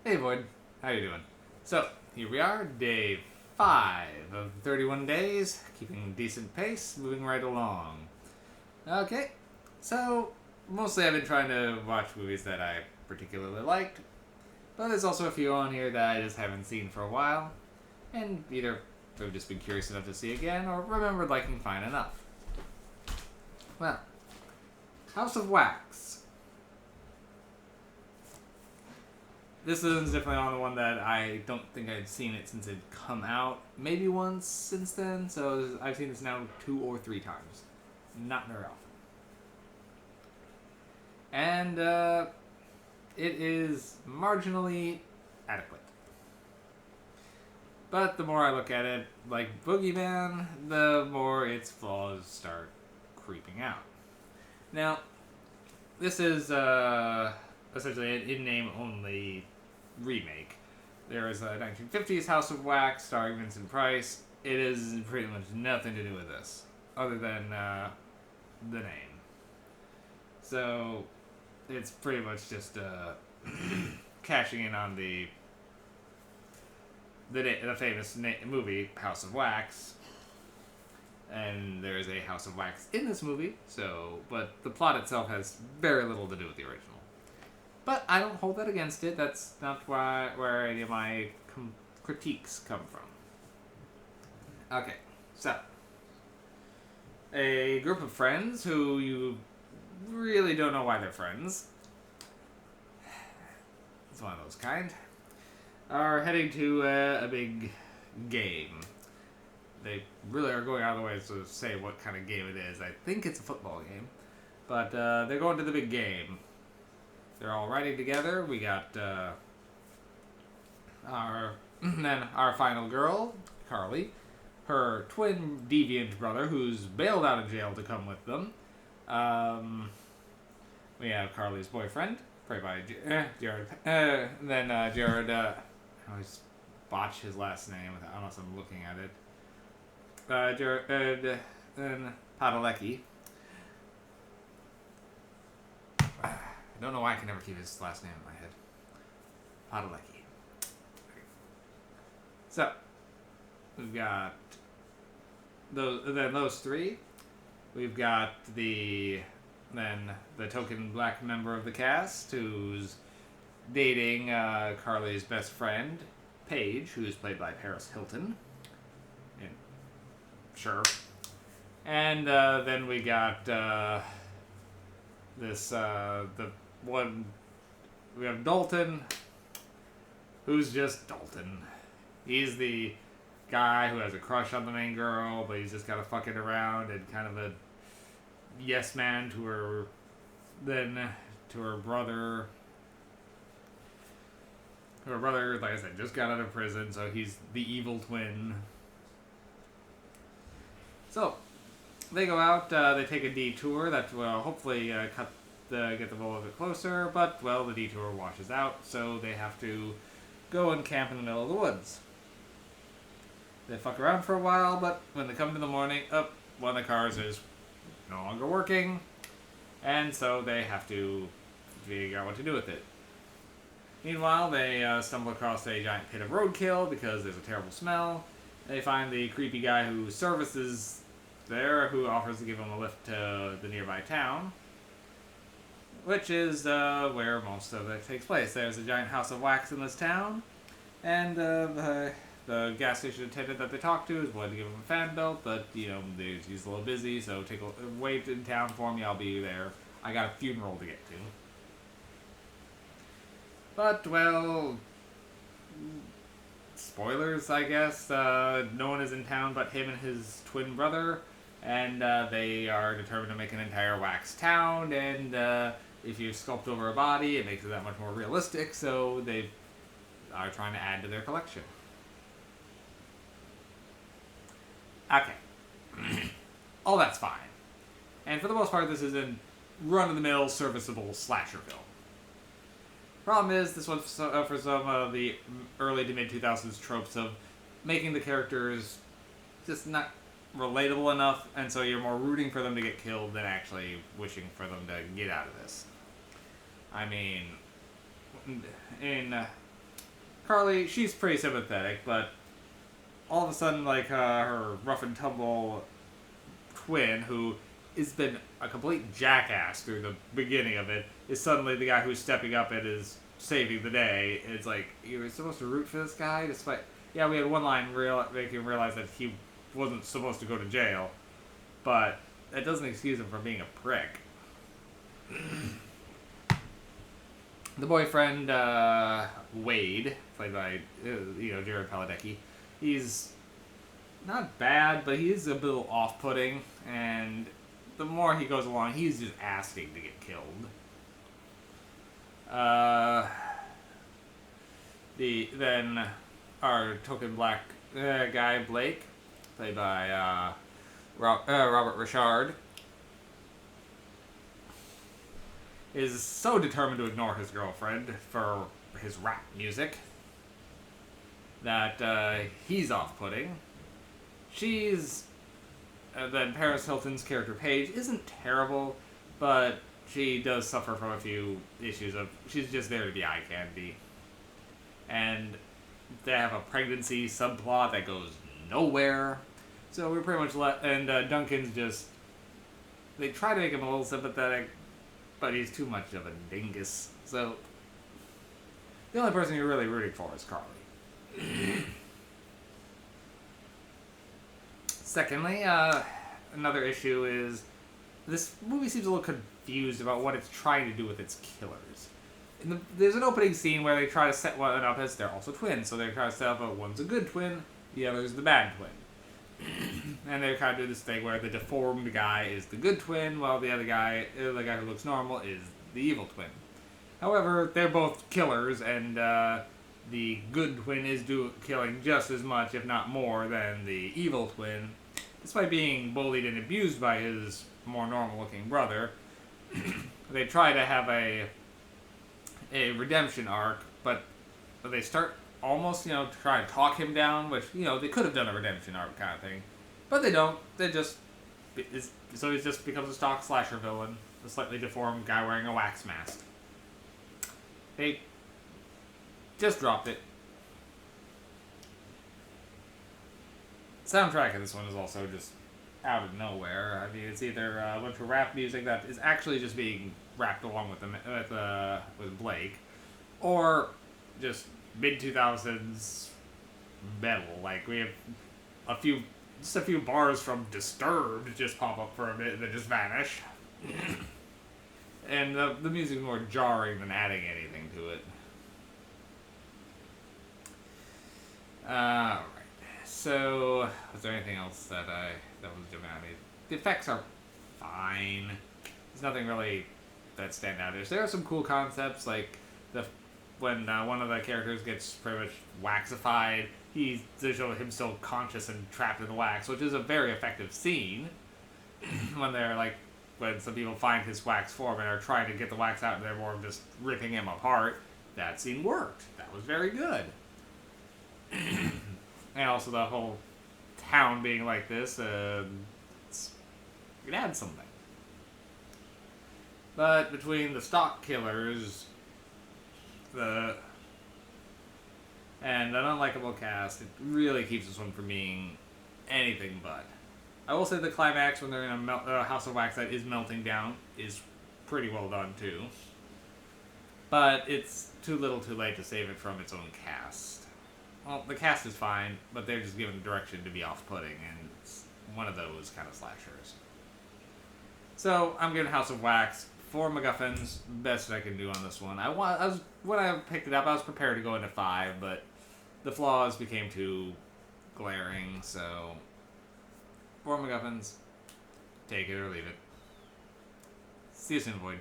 Hey Void, how you doing? So, here we are, day 5 of 31 days, keeping decent pace, moving right along. Okay, so mostly I've been trying to watch movies that I particularly liked, but there's also a few on here that I just haven't seen for a while, and either I've just been curious enough to see again, or remembered liking fine enough. Well, House of Wax. This is definitely on the one that I don't think I'd seen it since it come out. Maybe once since then, so I've seen this now 2 or 3 times. Not very often. And it is marginally adequate. But the more I look at it, like Boogeyman, the more its flaws start creeping out. Now, this is essentially an in-name only remake. There is a 1950s House of Wax starring Vincent Price. It is pretty much nothing to do with this, other than the name. So, it's pretty much just cashing in on the famous movie House of Wax. And there's a House of Wax in this movie, but the plot itself has very little to do with the original. But I don't hold that against it. That's not where any of my critiques come from. Okay, so a group of friends who you really don't know why they're friends. It's one of those kind. Are heading to a big game. They really are going out of the way to say what kind of game it is. I think it's a football game. But they're going to the big game. They're all riding together. We got our final girl, Carly, her twin deviant brother, who's bailed out of jail to come with them. We have Carly's boyfriend, played by Jared. Then Jared, I always botch his last name unless I'm looking at it. Jared and Padalecki. I don't know why I can never keep his last name in my head. Padalecki. So, we've got those three. We've got the token black member of the cast who's dating Carly's best friend, Paige, who's played by Paris Hilton. And, sure. And then we got we have Dalton, who's just Dalton. He's the guy who has a crush on the main girl, but he's just kind of fucking around and kind of a yes man to her brother. Her brother, like I said, just got out of prison, so he's the evil twin. So, they go out, they take a detour that will hopefully get them a little bit closer, but, well, the detour washes out, so they have to go and camp in the middle of the woods. They fuck around for a while, but when they come to the morning, one of the cars is no longer working, and so they have to figure out what to do with it. Meanwhile, they stumble across a giant pit of roadkill because there's a terrible smell. They find the creepy guy who services there, who offers to give them a lift to the nearby town, which is where most of it takes place. There's a giant House of Wax in this town, and the gas station attendant that they talk to is willing to give them a fan belt, but he's a little busy, so wait in town for me. I'll be there. I got a funeral to get to. But, well, spoilers, I guess. No one is in town but him and his twin brother, and they are determined to make an entire wax town, and if you sculpt over a body, it makes it that much more realistic, so they are trying to add to their collection. Okay. All that's fine. And for the most part, this is a run-of-the-mill, serviceable slasher film. Problem is, this one's for some of the early to mid-2000s tropes of making the characters just not relatable enough, and so you're more rooting for them to get killed than actually wishing for them to get out of this. I mean, in Carly, she's pretty sympathetic, but all of a sudden, like, her rough and tumble twin, who has been a complete jackass through the beginning of it, is suddenly the guy who's stepping up and is saving the day. And it's like, you were supposed to root for this guy, despite... Yeah, we had one line make him realize that he wasn't supposed to go to jail, but that doesn't excuse him from being a prick. The boyfriend, Wade, played by, Jared Padalecki, he's not bad, but he's a little off-putting, and the more he goes along, he's just asking to get killed. Then our token black guy, Blake, played by Robert Richard, is so determined to ignore his girlfriend for his rap music that he's off-putting. She's... then Paris Hilton's character, Paige, isn't terrible, but she does suffer from a few issues of... She's just there to be eye candy. And they have a pregnancy subplot that goes nowhere. So we're pretty much and Duncan's just... They try to make him a little sympathetic, but he's too much of a dingus. So the only person you're really rooting for is Carly. Secondly, another issue is this movie seems a little confused about what it's trying to do with its killers. There's an opening scene where they try to set one up as they're also twins, so they try to set up one's a good twin, the other's the bad twin. And they kind of do this thing where the deformed guy is the good twin, while the guy who looks normal, is the evil twin. However, they're both killers, and the good twin is killing just as much, if not more, than the evil twin, despite being bullied and abused by his more normal-looking brother. They try to have a redemption arc, but they start almost, try to talk him down, which, they could have done a redemption arc kind of thing. But they don't. They just... So he just becomes a stock slasher villain, a slightly deformed guy wearing a wax mask. They just dropped it. Soundtrack of this one is also just out of nowhere. I mean, it's either a bunch of rap music that is actually just being rapped along with Blake, or just mid-2000s metal. Like, we have a few bars from Disturbed just pop up for a bit and then just vanish. And the music is more jarring than adding anything to it. Alright. So, was there anything else that was jumping out at me? The effects are fine. There's nothing really that stand out. There are some cool concepts, like when one of the characters gets pretty much waxified, they show him still conscious and trapped in the wax, which is a very effective scene. When some people find his wax form and are trying to get the wax out and they're more just ripping him apart, that scene worked. That was very good. And also the whole town being like this, it adds something. But between the stock killers, and an unlikable cast, it really keeps this one from being anything but. I will say the climax when they're in a house of wax that is melting down is pretty well done too. But it's too little too late to save it from its own cast. Well, the cast is fine, but they're just given direction to be off-putting, and it's one of those kind of slashers. So, I'm giving House of Wax 4 MacGuffins, best I can do on this one. When I picked it up, I was prepared to go into 5, but the flaws became too glaring, so 4 MacGuffins, take it or leave it. See you soon, Void.